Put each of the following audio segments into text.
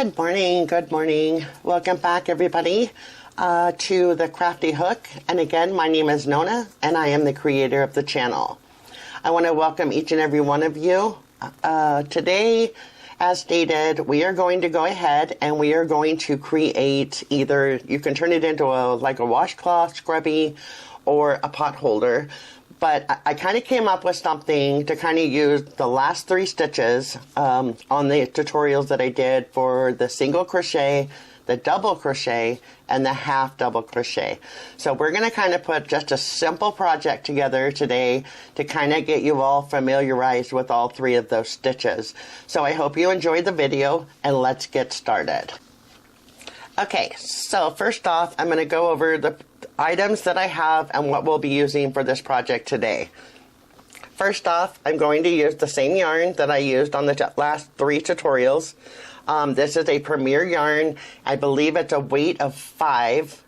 Good morning. Welcome back, everybody, to the Crafty Hook. And again, my name is Nona, and I am the creator of the channel. I want to welcome each and every one of you. Today, as stated, we are going to go ahead and we are going to create either, you can turn it into like a washcloth, scrubby, or a pot holder. But I kind of came up with something to kind of use the last 3 stitches on the tutorials that I did for the single crochet, the double crochet, and the half double crochet. So we're going to kind of put just a simple project together today to kind of get you all familiarized with all 3 of those stitches. So I hope you enjoyed the video, and let's get started. Okay, so first off, I'm going to go over the items that I have and what we'll be using for this project today. First off, I'm going to use the same yarn that I used on the last 3 tutorials. This is a Premier yarn. I believe it's a weight of 5,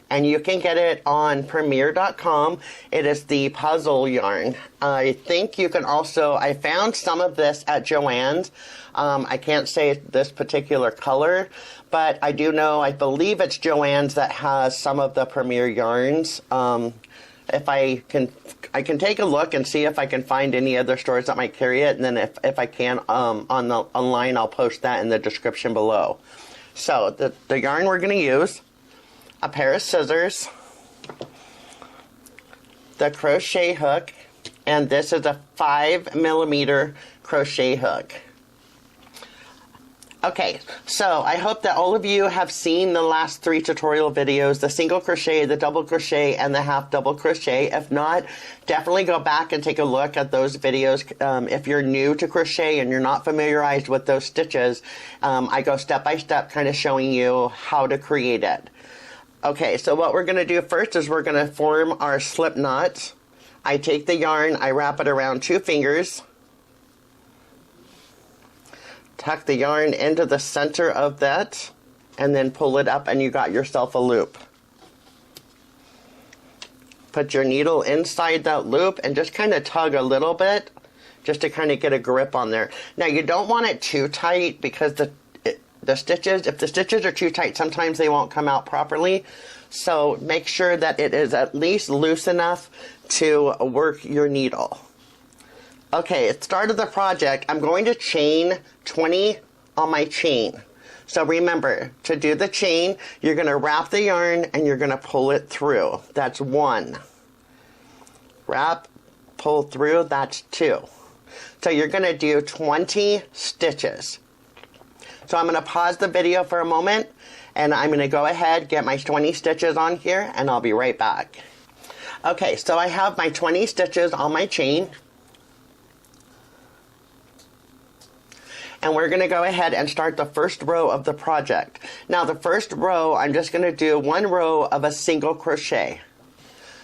and you can get it on Premier.com. It is the puzzle yarn. I think you can also, I found some of this at Joann's. I can't say this particular color, but I do know, I believe it's Joann's that has some of the Premier yarns. If I can take a look and see if I can find any other stores that might carry it, and then if I can online, I'll post that in the description below. So the yarn we're going to use, a pair of scissors, the crochet hook, and this is a 5mm crochet hook. Okay, so I hope that all of you have seen the last 3 tutorial videos, the single crochet, the double crochet, and the half double crochet. If not, definitely go back and take a look at those videos. If you're new to crochet and you're not familiarized with those stitches, I go step by step kind of showing you how to create it. Okay, so what we're going to do first is we're going to form our slip knot. I take the yarn, I wrap it around 2 fingers. Tuck the yarn into the center of that, and then pull it up, and you got yourself a loop. Put your needle inside that loop and just kind of tug a little bit just to kind of get a grip on there. Now, you don't want it too tight because the stitches, if the stitches are too tight, sometimes they won't come out properly. So make sure that it is at least loose enough to work your needle. Okay, at the start of the project, I'm going to chain 20 on my chain. So remember, to do the chain, you're going to wrap the yarn and you're going to pull it through. That's 1. Wrap, pull through, that's 2. So you're going to do 20 stitches. So I'm going to pause the video for a moment, and I'm going to go ahead, get my 20 stitches on here, and I'll be right back. Okay, so I have my 20 stitches on my chain. And we're going to go ahead and start the first row of the project. Now the first row, I'm just going to do 1 row of a single crochet.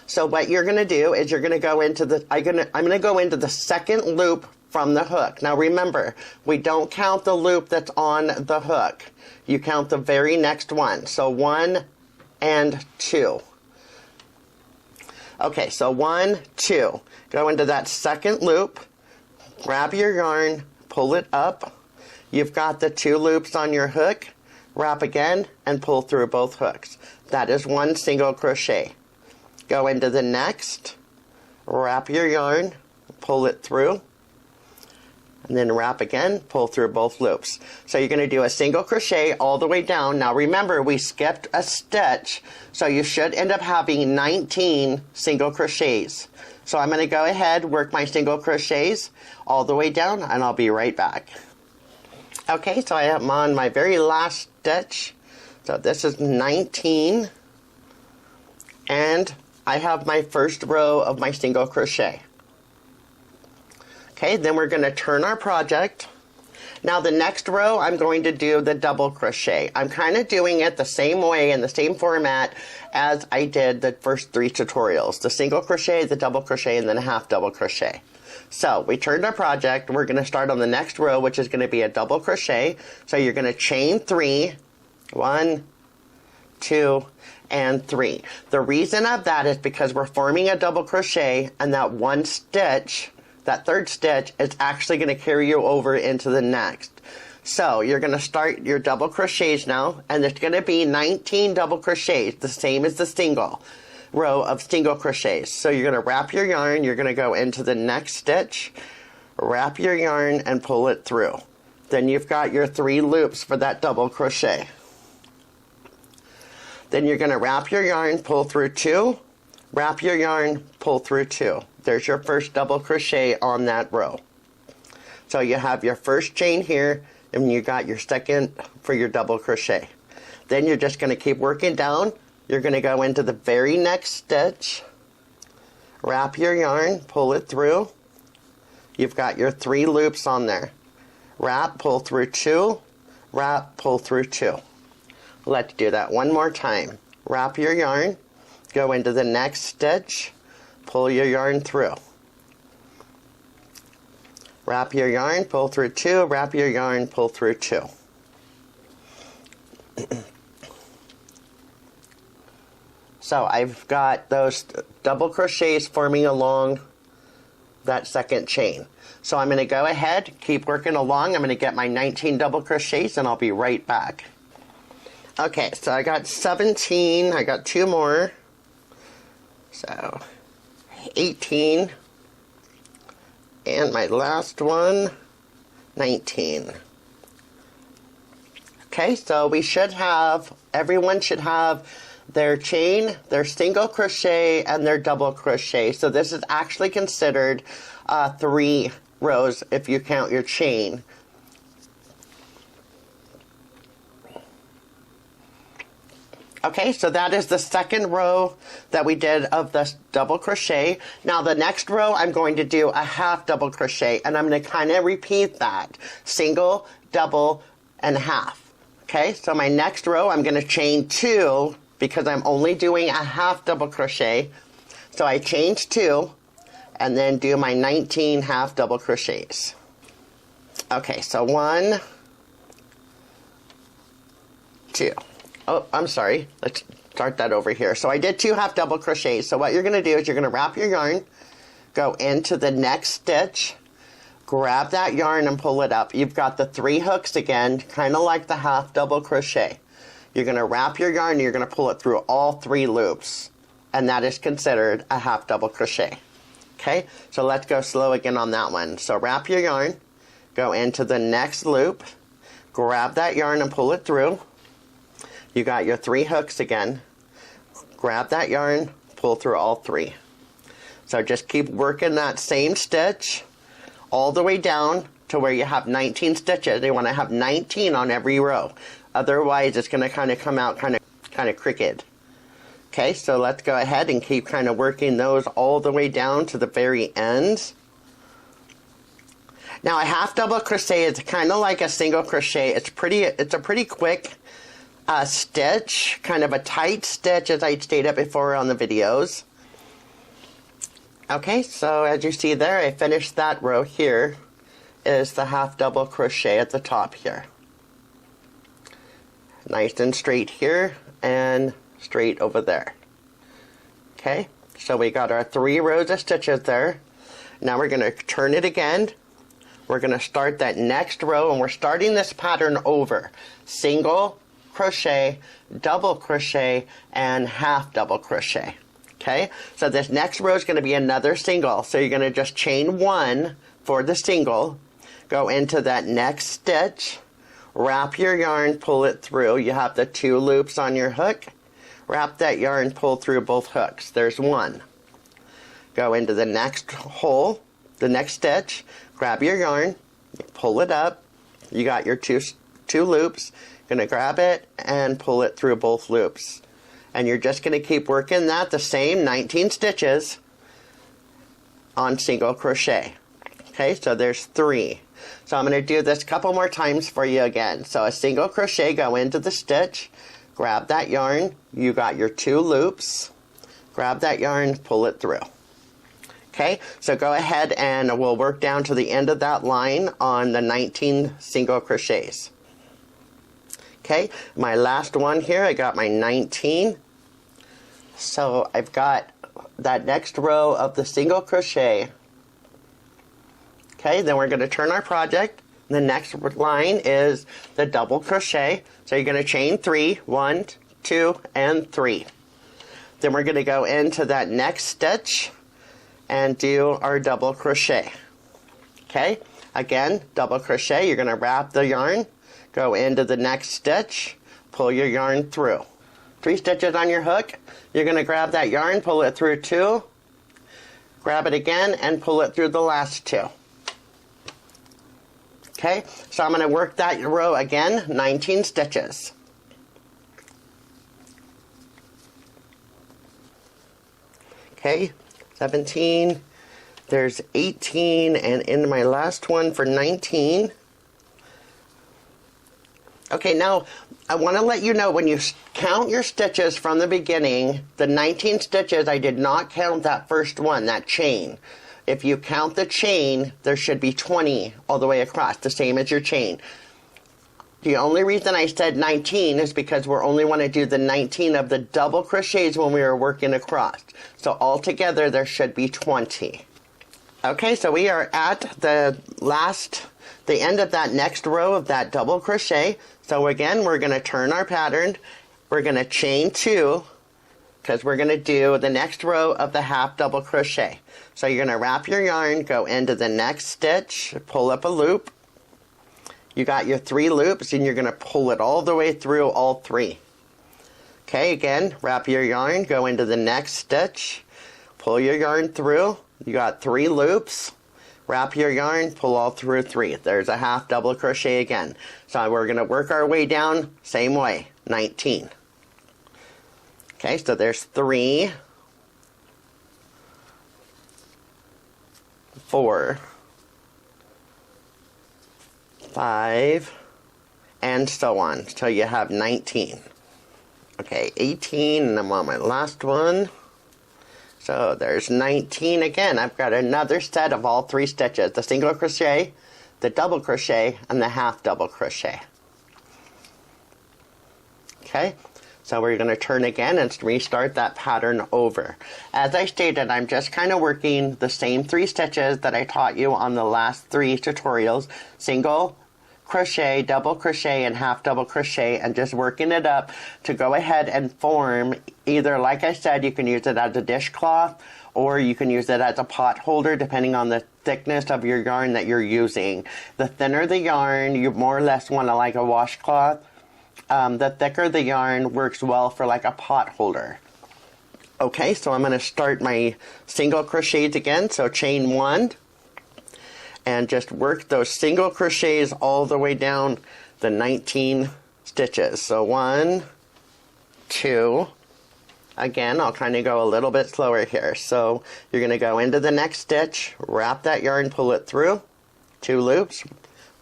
So what you're going to do is you're going to go into the, I'm going to go into the second loop from the hook. Now remember, we don't count the loop that's on the hook. You count the very next one. So 1 and 2. Okay, so 1, 2. Go into that second loop, grab your yarn, pull it up. You've got the 2 loops on your hook, wrap again, and pull through both hooks. That is 1 single crochet. Go into the next, wrap your yarn, pull it through, and then wrap again, pull through both loops. So you're going to do a single crochet all the way down. Now remember, we skipped a stitch, so you should end up having 19 single crochets. So I'm going to go ahead, work my single crochets all the way down, and I'll be right back. Okay, so I am on my very last stitch. So this is 19. And I have my first row of my single crochet. Okay, then we're going to turn our project. Now the next row, I'm going to do the double crochet. I'm kind of doing it the same way in the same format as I did the first 3 tutorials. The single crochet, the double crochet, and then a half double crochet. So we turned our project. We're going to start on the next row, which is going to be a double crochet. So you're going to chain 3, 1, 2, and 3. The reason of that is because we're forming a double crochet, and that 1 stitch, that 3rd stitch, is actually going to carry you over into the next. So you're going to start your double crochets now, and there's going to be 19 double crochets, the same as the single row of single crochets. So you're going to wrap your yarn, you're going to go into the next stitch, wrap your yarn and pull it through. Then you've got your 3 loops for that double crochet. Then you're going to wrap your yarn, pull through 2, wrap your yarn, pull through 2. There's your first double crochet on that row. So you have your first chain here, and you got your second for your double crochet. Then you're just going to keep working down. You're going to go into the very next stitch, wrap your yarn, pull it through. You've got your 3 loops on there. Wrap, pull through 2, wrap, pull through 2. Let's do that one more time. Wrap your yarn, go into the next stitch, pull your yarn through. Wrap your yarn, pull through 2, wrap your yarn, pull through 2. So I've got those double crochets forming along that second chain. So I'm going to go ahead, keep working along. I'm going to get my 19 double crochets and I'll be right back. Okay, so I got 17, I got 2 more. So 18. And my last one, 19. Okay, so we should have, everyone should have their chain, their single crochet, and their double crochet. So this is actually considered 3 rows if you count your chain. Okay, so that is the second row that we did of the double crochet. Now the next row I'm going to do a half double crochet, and I'm going to kind of repeat that. Single, double, and half. Okay, so my next row I'm going to chain 2 because I'm only doing a half double crochet. So I chain 2 and then do my 19 half double crochets. Okay, so 1, 2. Oh, I'm sorry. Let's start that over here. So I did 2 half double crochets. So what you're going to do is you're going to wrap your yarn, go into the next stitch, grab that yarn and pull it up. You've got the 3 hooks again, kind of like the half double crochet. You're going to wrap your yarn and you're going to pull it through all 3 loops. And that is considered a half double crochet. Okay, so let's go slow again on that one. So wrap your yarn, go into the next loop, grab that yarn and pull it through. You got your 3 hooks again. Grab that yarn, pull through all 3. So just keep working that same stitch all the way down to where you have 19 stitches. You want to have 19 on every row. Otherwise, it's going to kind of come out kind of crooked. Okay, so let's go ahead and keep kind of working those all the way down to the very end. Now, a half double crochet is kind of like a single crochet. It's a pretty quick stitch, kind of a tight stitch, as I stated before on the videos. Okay, so as you see there, I finished that row. Here is the half double crochet at the top here. Nice and straight here and straight over there. Okay, so we got our 3 rows of stitches there. Now we're going to turn it again. We're going to start that next row, and we're starting this pattern over. Single crochet, double crochet, and half double crochet. Okay, so this next row is going to be another single. So you're going to just chain 1 for the single, go into that next stitch, wrap your yarn, pull it through. You have the 2 loops on your hook. Wrap that yarn, pull through both hooks. There's 1. Go into the next hole, the next stitch, grab your yarn, pull it up. You got your two loops. Going to grab it and pull it through both loops. And you're just going to keep working that the same 19 stitches on single crochet. Okay, so there's 3. So I'm going to do this a couple more times for you again. So a single crochet, go into the stitch, grab that yarn, you got your 2 loops, grab that yarn, pull it through. Okay, so go ahead and we'll work down to the end of that line on the 19 single crochets. Okay, my last one here, I got my 19. So I've got that next row of the single crochet. Okay, then we're going to turn our project The next line is the double crochet. So you're going to chain 3, 1, 2, and 3. Then we're going to go into that next stitch and do our double crochet. Okay, again, double crochet. You're going to wrap the yarn, go into the next stitch, pull your yarn through. 3 stitches on your hook. You're going to grab that yarn, pull it through 2, grab it again, and pull it through the last 2. Okay, so I'm going to work that row again, 19 stitches. Okay, 17, there's 18, and in my last one for 19. Okay, now I want to let you know when you count your stitches from the beginning, the 19 stitches, I did not count that first one, that chain. If you count the chain, there should be 20 all the way across, the same as your chain. The only reason I said 19 is because we're only want to do the 19 of the double crochets when we are working across. So altogether, there should be 20. Okay, so we are at the end of that next row of that double crochet. So again, we're going to turn our pattern. We're going to chain 2 because we're going to do the next row of the half double crochet. So you're going to wrap your yarn, go into the next stitch, pull up a loop. You got your 3 loops and you're going to pull it all the way through all 3. Okay, again, wrap your yarn, go into the next stitch, pull your yarn through. You got 3 loops, wrap your yarn, pull all through 3. There's a half double crochet again. So we're going to work our way down, same way, 19. Okay, so there's 3, 4, 5, and so on. So you have 19. Okay, 18, and I'm on my last one. So there's 19 again. I've got another set of all 3 stitches. The single crochet, the double crochet, and the half double crochet. Okay, so we're going to turn again and restart that pattern over. As I stated, I'm just kind of working the same 3 stitches that I taught you on the last 3 tutorials. Single crochet, double crochet, and half double crochet, and just working it up to go ahead and form either, like I said, you can use it as a dishcloth or you can use it as a pot holder depending on the thickness of your yarn that you're using. The thinner the yarn, you more or less want to like a washcloth. The thicker the yarn works well for like a pot holder. Okay, so I'm going to start my single crochets again. So chain 1 and just work those single crochets all the way down the 19 stitches. So 1, 2, again, I'll kind of go a little bit slower here. So you're going to go into the next stitch, wrap that yarn, pull it through, 2 loops,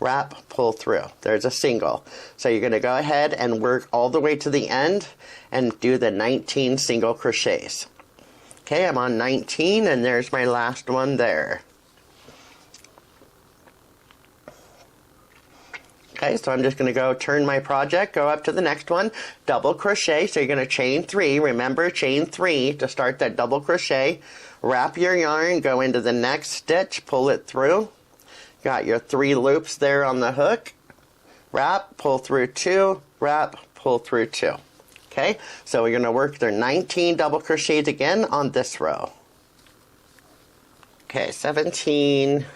wrap, pull through. There's a single. So you're going to go ahead and work all the way to the end and do the 19 single crochets. Okay, I'm on 19 and there's my last one there. Okay, so I'm just going to go turn my project, go up to the next one, double crochet. So you're going to chain 3. Remember, chain 3 to start that double crochet. Wrap your yarn, go into the next stitch, pull it through. Got your 3 loops there on the hook. Wrap, pull through 2, wrap, pull through 2. Okay, so we're going to work their 19 double crochets again on this row. Okay, 17,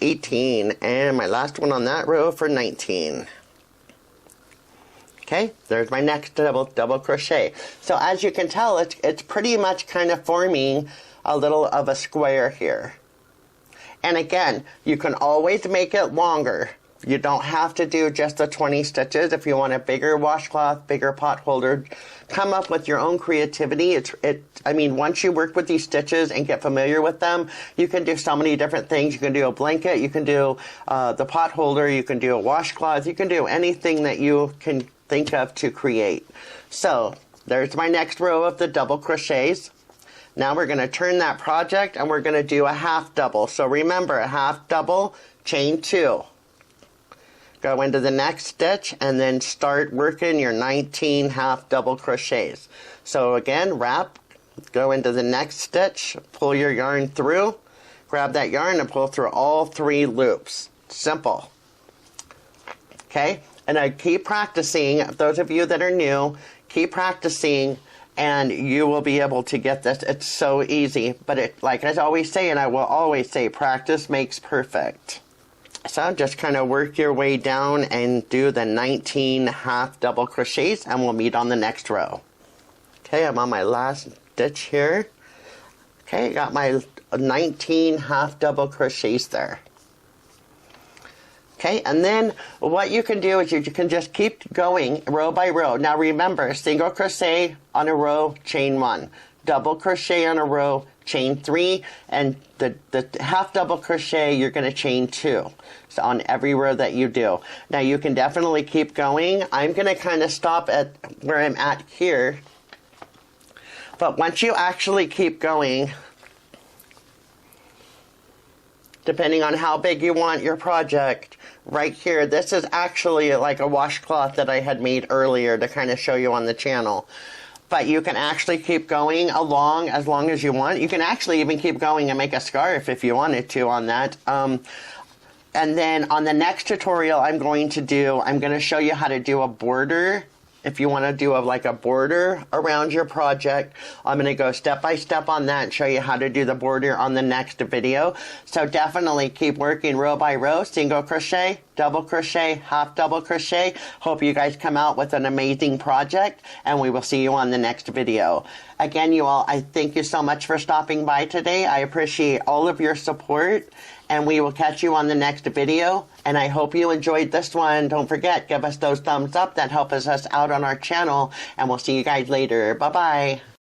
18, and my last one on that row for 19. Okay, there's my next double crochet. So as you can tell, it's pretty much kind of forming a little of a square here. And again, you can always make it longer. You don't have to do just the 20 stitches. If you want a bigger washcloth, bigger pot holder, come up with your own creativity. I mean, once you work with these stitches and get familiar with them, you can do so many different things. You can do a blanket, you can do the pot holder, you can do a washcloth, you can do anything that you can think of to create. So there's my next row of the double crochets. Now we're going to turn that project and we're going to do a half double. So remember, a half double, chain 2. Go into the next stitch and then start working your 19 half double crochets. So again, wrap, go into the next stitch, pull your yarn through, grab that yarn and pull through all 3 loops. Simple. Okay, and I keep practicing. Those of you that are new, keep practicing, and you will be able to get this. It's so easy, but it, like I always say, and I will always say, practice makes perfect. So just kind of work your way down and do the 19 half double crochets, and we'll meet on the next row. Okay, I'm on my last stitch here. Okay, got my 19 half double crochets there. Okay, and then what you can do is you can just keep going row by row. Now remember, single crochet on a row, chain 1. Double crochet on a row, chain 3. And the half double crochet, you're going to chain 2. So on every row that you do. Now you can definitely keep going. I'm going to kind of stop at where I'm at here. But once you actually keep going, depending on how big you want your project, right here, this is actually like a washcloth that I had made earlier to kind of show you on the channel. But you can actually keep going along as long as you want. You can actually even keep going and make a scarf if you wanted to on that. And then on the next tutorial I'm going to show you how to do a border. If you want to do like a border around your project, I'm going to go step by step on that and show you how to do the border on the next video. So definitely keep working row by row, single crochet, double crochet, half double crochet. Hope you guys come out with an amazing project, and we will see you on the next video. Again, you all, I thank you so much for stopping by today. I appreciate all of your support, and we will catch you on the next video. And I hope you enjoyed this one. Don't forget, give us those thumbs up. That helps us out on our channel. And we'll see you guys later. Bye-bye.